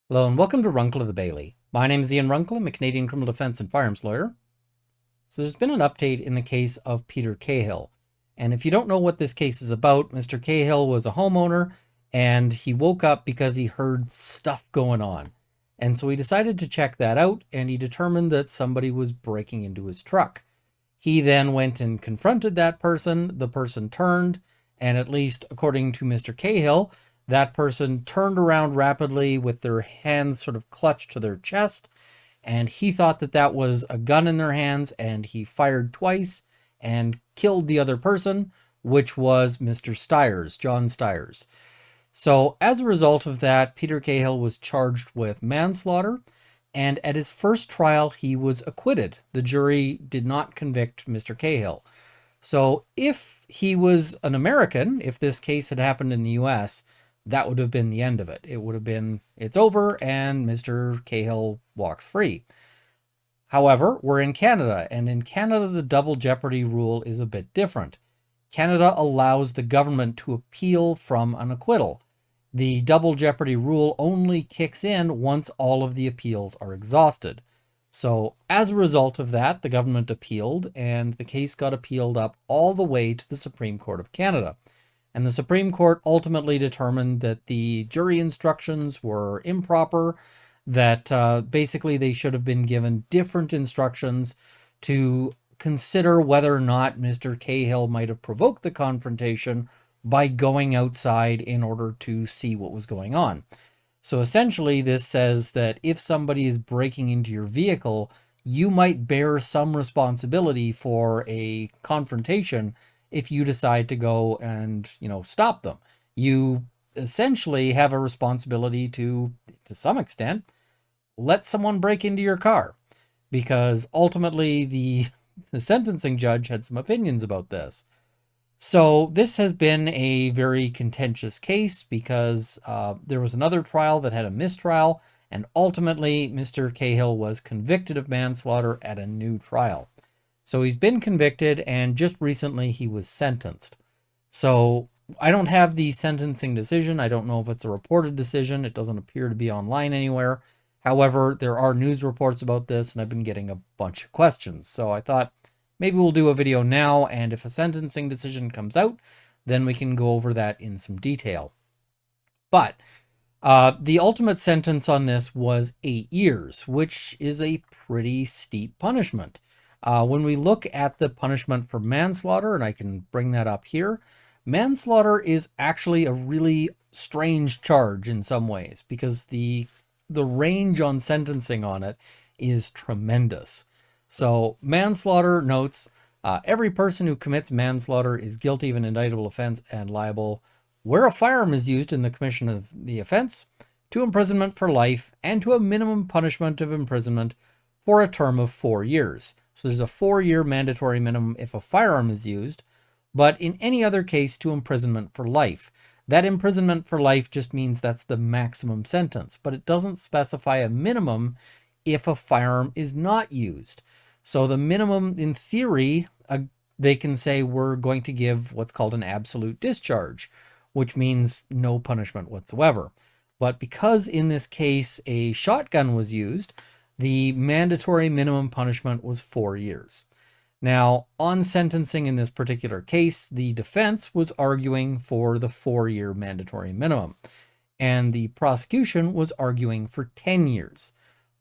Hello and welcome to Runkle of the Bailey. My name is Ian Runkle. I'm a Canadian criminal defense and firearms lawyer. So there's been an update in the case of Peter Cahill. And if you don't know what this case is about, Mr. Cahill was a homeowner and he woke up because he heard stuff going on. And so he decided to check that out and he determined that somebody was breaking into his truck. He then went and confronted that person. The person turned, and at least according to Mr. Cahill, that person turned around rapidly with their hands sort of clutched to their chest, and he thought that that was a gun in their hands, and he fired twice and killed the other person, which was Mr. Stiers, John Stiers. So as a result of that, Peter Cahill was charged with manslaughter, and at his first trial, he was acquitted. The jury did not convict Mr. Cahill. So if he was an American, if this case had happened in the US, that would have been the end of it. It would have been, it's over, and Mr. Cahill walks free. However, we're in Canada, and in Canada, the double jeopardy rule is a bit different. Canada allows the government to appeal from an acquittal. The double jeopardy rule only kicks in once all of the appeals are exhausted. So as a result of that, the government appealed, and the case got appealed up all the way to the Supreme Court of Canada. And the Supreme Court ultimately determined that the jury instructions were improper, that basically they should have been given different instructions to consider whether or not Mr. Cahill might have provoked the confrontation by going outside in order to see what was going on. So essentially, this says that if somebody is breaking into your vehicle, you might bear some responsibility for a confrontation if you decide to go and, stop them. You essentially have a responsibility to some extent, let someone break into your car, because ultimately the sentencing judge had some opinions about this. So this has been a very contentious case because there was another trial that had a mistrial, and ultimately Mr. Cahill was convicted of manslaughter at a new trial. So he's been convicted, and just recently he was sentenced. So I don't have the sentencing decision. I don't know if it's a reported decision. It doesn't appear to be online anywhere. However, there are news reports about this, and I've been getting a bunch of questions. So I thought maybe we'll do a video now, and if a sentencing decision comes out, then we can go over that in some detail. But the ultimate sentence on this was 8 years, which is a pretty steep punishment. When we look at the punishment for manslaughter, and I can bring that up here, manslaughter is actually a really strange charge in some ways because the range on sentencing on it is tremendous. So manslaughter notes, every person who commits manslaughter is guilty of an indictable offense and liable, where a firearm is used in the commission of the offense, to imprisonment for life and to a minimum punishment of imprisonment for a term of 4 years. So there's a 4-year mandatory minimum if a firearm is used, but in any other case to imprisonment for life. That imprisonment for life just means that's the maximum sentence, but it doesn't specify a minimum if a firearm is not used. So the minimum, in theory, they can say we're going to give what's called an absolute discharge, which means no punishment whatsoever. But because in this case a shotgun was used, the mandatory minimum punishment was 4 years. Now, on sentencing in this particular case, the defense was arguing for the 4-year mandatory minimum, and the prosecution was arguing for 10 years.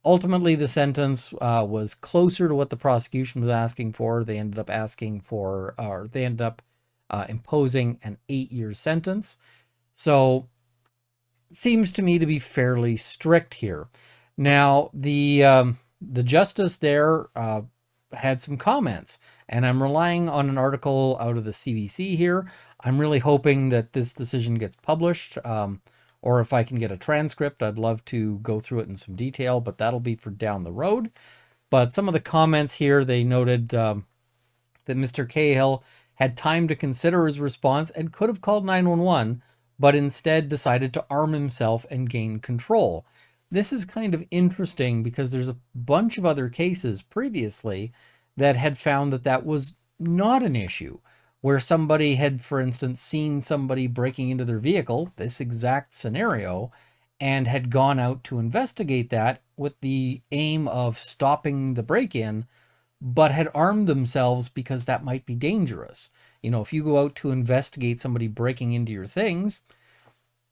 Ultimately, the sentence was closer to what the prosecution was asking for. They ended up imposing an 8-year sentence. So, it seems to me to be fairly strict here. Now, the justice there had some comments, and I'm relying on an article out of the CBC here. I'm really hoping that this decision gets published, or if I can get a transcript, I'd love to go through it in some detail, but that'll be for down the road. But some of the comments here, they noted that Mr. Cahill had time to consider his response and could have called 911, but instead decided to arm himself and gain control. This is kind of interesting because there's a bunch of other cases previously that had found that that was not an issue, where somebody had, for instance, seen somebody breaking into their vehicle, this exact scenario, and had gone out to investigate that with the aim of stopping the break-in, but had armed themselves because that might be dangerous. You know, if you go out to investigate somebody breaking into your things,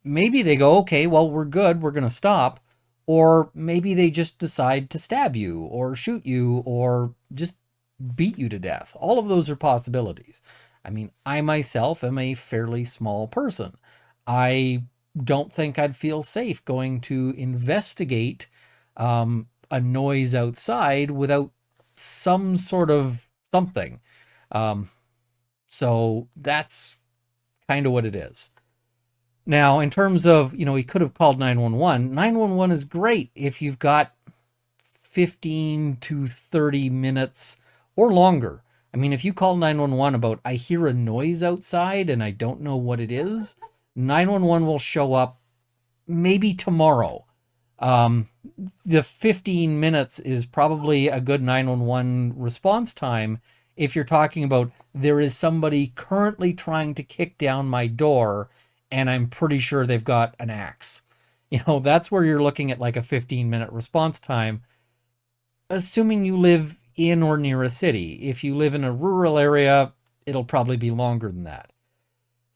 maybe they go, okay, well, we're good, we're going to stop. Or maybe they just decide to stab you or shoot you or just beat you to death. All of those are possibilities. I mean, I myself am a fairly small person. I don't think I'd feel safe going to investigate a noise outside without some sort of something. Um, so that's kind of what it is. Now, in terms of, you know, he could have called 911. 911 is great if you've got 15 to 30 minutes or longer. I mean, if you call 911 about, I hear a noise outside and I don't know what it is, 911 will show up maybe tomorrow. The 15 minutes is probably a good 911 response time if you're talking about there is somebody currently trying to kick down my door and I'm pretty sure they've got an axe. You know, that's where you're looking at like a 15-minute response time, assuming you live in or near a city. If you live in a rural area, it'll probably be longer than that.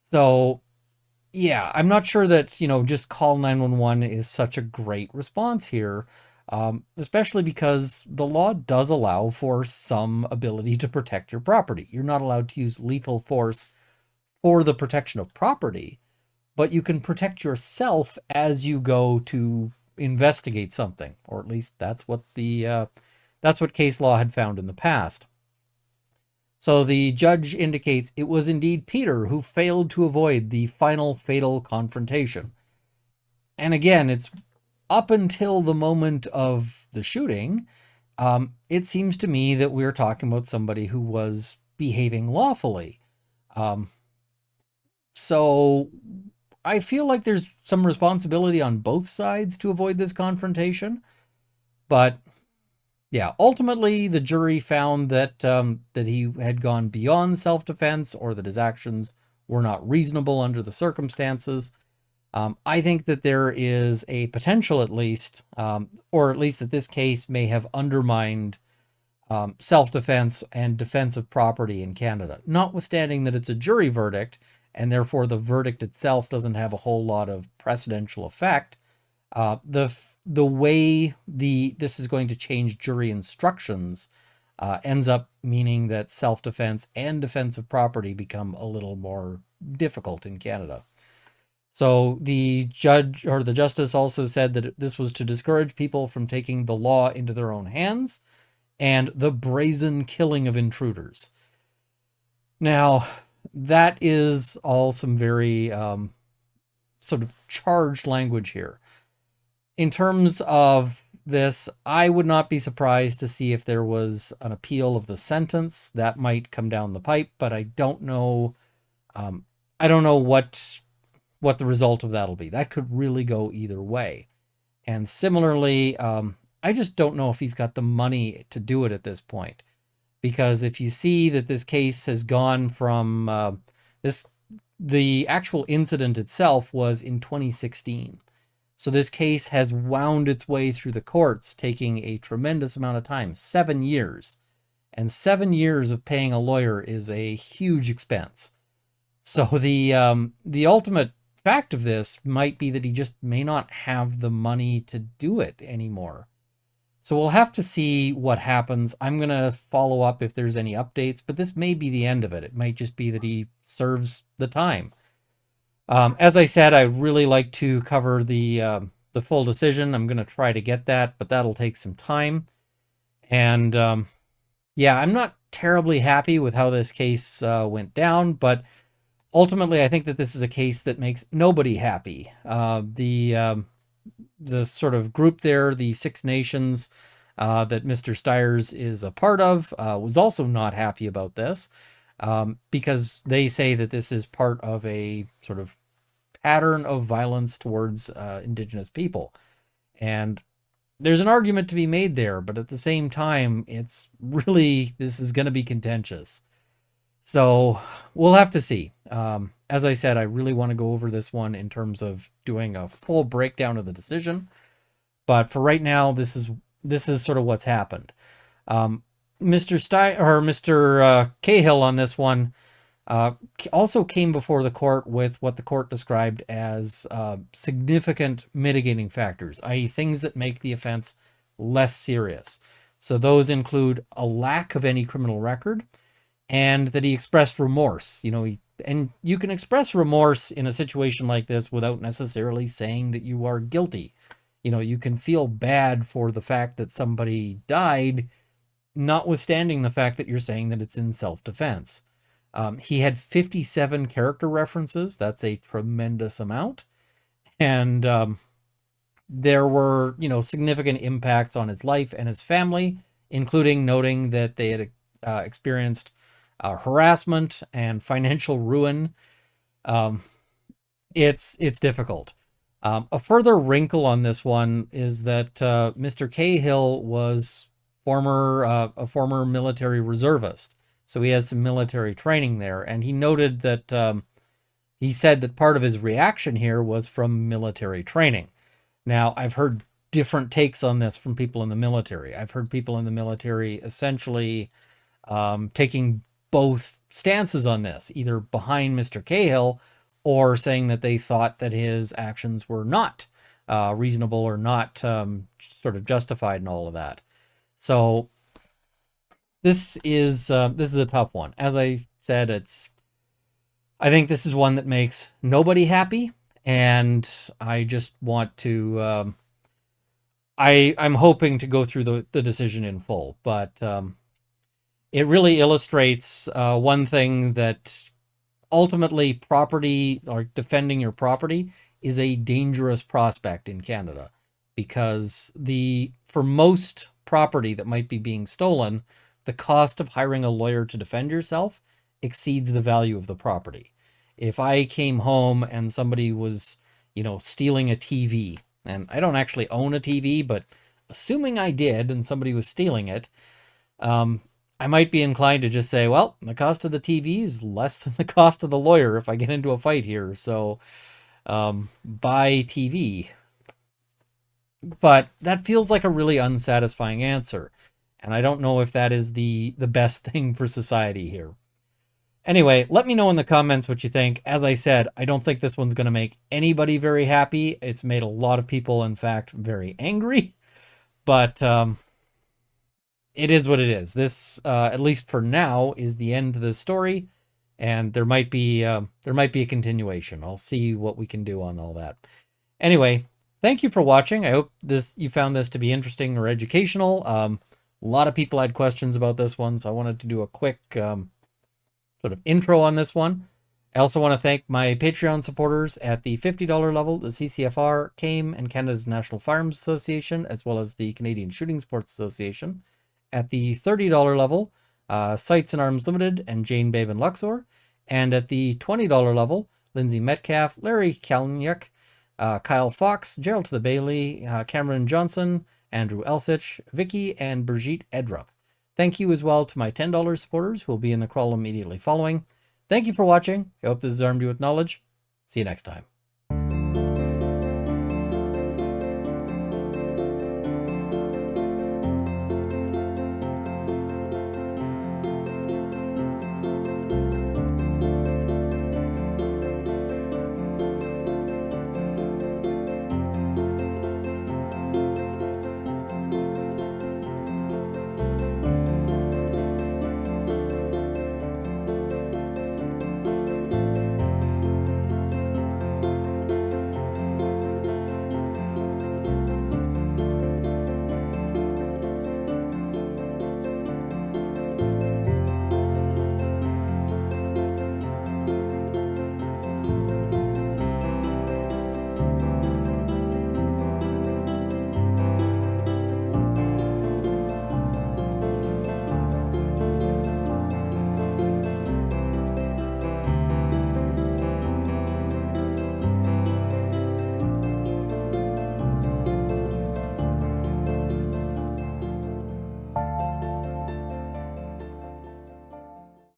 So, yeah, I'm not sure that, you know, just call 911 is such a great response here, especially because the law does allow for some ability to protect your property. You're not allowed to use lethal force for the protection of property, but you can protect yourself as you go to investigate something, or at least that's what case law had found in the past. So the judge indicates it was indeed Peter who failed to avoid the final fatal confrontation. And again, it's up until the moment of the shooting, it seems to me that we're talking about somebody who was behaving lawfully. So I feel like there's some responsibility on both sides to avoid this confrontation. But yeah, ultimately the jury found that that he had gone beyond self-defense, or that his actions were not reasonable under the circumstances. I think that there is a potential, at least, or at least that this case may have undermined self-defense and defense of property in Canada, notwithstanding that it's a jury verdict, and therefore the verdict itself doesn't have a whole lot of precedential effect. The way this is going to change jury instructions ends up meaning that self-defense and defense of property become a little more difficult in Canada. So the judge, or the justice, also said that this was to discourage people from taking the law into their own hands and the brazen killing of intruders. Now, that is all some very sort of charged language here. In terms of this, I would not be surprised to see if there was an appeal of the sentence. That might come down the pipe, but I don't know. I don't know what the result of that'll be. That could really go either way. And similarly, I just don't know if he's got the money to do it at this point. Because if you see that this case has gone from the actual incident itself was in 2016. So this case has wound its way through the courts, taking a tremendous amount of time, 7 years. And 7 years of paying a lawyer is a huge expense. So the ultimate fact of this might be that he just may not have the money to do it anymore. So we'll have to see what happens. I'm going to follow up if there's any updates, but this may be the end of it. It might just be that he serves the time. As I said, I really like to cover the full decision. I'm going to try to get that, but that'll take some time. And yeah, I'm not terribly happy with how this case went down, but ultimately I think that this is a case that makes nobody happy. The sort of group there, the Six Nations that Mr. Stiers is a part of, was also not happy about this. Because they say that this is part of a sort of pattern of violence towards Indigenous people. And there's an argument to be made there, but at the same time, it's really, this is going to be contentious. So we'll have to see. As I said, I really want to go over this one in terms of doing a full breakdown of the decision. But for right now, this is sort of what's happened. Mr. Cahill on this one uh, also came before the court with what the court described as significant mitigating factors, i.e., things that make the offense less serious. So those include a lack of any criminal record, and that he expressed remorse. And you can express remorse in a situation like this without necessarily saying that you are guilty. You can feel bad for the fact that somebody died, notwithstanding the fact that you're saying that it's in self-defense. He had 57 character references. That's a tremendous amount. And there were, significant impacts on his life and his family, including noting that they had experienced harassment and financial ruin. It's difficult. A further wrinkle on this one is that Mr. Cahill was a former military reservist, so he has some military training there, and he noted that he said that part of his reaction here was from military training. Now, I've heard different takes on this from people in the military. I've heard people in the military essentially taking both stances on this, either behind Mr. Cahill or saying that they thought that his actions were not reasonable or not sort of justified and all of that. So this is a tough one. As I said, I think this is one that makes nobody happy, and I just want to I'm hoping to go through the decision in full, but it really illustrates one thing, that ultimately property, or defending your property, is a dangerous prospect in Canada, because for most property that might be being stolen, the cost of hiring a lawyer to defend yourself exceeds the value of the property. If I came home and somebody was, stealing a TV, and I don't actually own a TV, but assuming I did and somebody was stealing it, I might be inclined to just say, well, the cost of the TV is less than the cost of the lawyer if I get into a fight here, so buy TV. But that feels like a really unsatisfying answer, and I don't know if that is the best thing for society here. Anyway, let me know in the comments what you think. As I said, I don't think this one's going to make anybody very happy. It's made a lot of people, in fact, very angry. But it is what it is. This, at least for now, is the end of this story, and there might be a continuation. I'll see what we can do on all that. Anyway, thank you for watching. I hope you found this to be interesting or educational. A lot of people had questions about this one, so I wanted to do a quick sort of intro on this one. I also want to thank my Patreon supporters at the $50 level, the CCFR, CAIM, and Canada's National Firearms Association, as well as the Canadian Shooting Sports Association. At the $30 level, Sights and Arms Limited and Jane Babe and Luxor. And at the $20 level, Lindsay Metcalf, Larry Kalniak, Kyle Fox, Gerald to the Bailey, Cameron Johnson, Andrew Elsich, Vicky, and Brigitte Edrup. Thank you as well to my $10 supporters who will be in the crawl immediately following. Thank you for watching. I hope this has armed you with knowledge. See you next time.